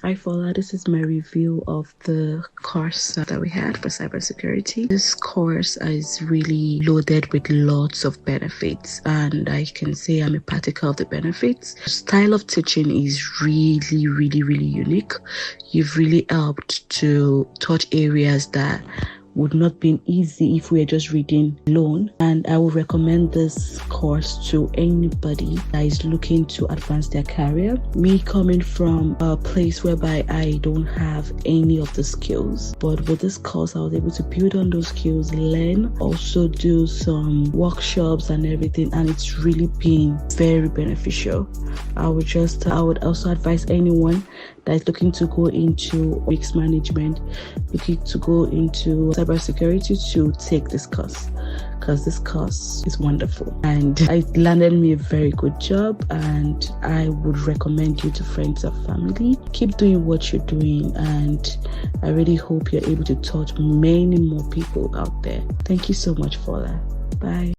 Hi Fola, this is my review of the course that we had for cybersecurity. This course is really loaded with lots of benefits, and I can say I'm a particle of the benefits. The style of teaching is really unique. You've really helped to touch areas that would not be easy if we were just reading alone, and I would recommend this course to anybody that is looking to advance their career. Me coming from a place whereby I don't have any of the skills, but with this course I was able to build on those skills, learn, also do some workshops and everything, and it's really been very beneficial. I would also advise anyone that is looking to go into risk management, looking to go into cybersecurity, to take this course, because this course is wonderful and it landed me a very good job, and I would recommend you to friends or family. Keep doing what you're doing, and I really hope you're able to touch many more people out there. Thank you so much for that. Bye.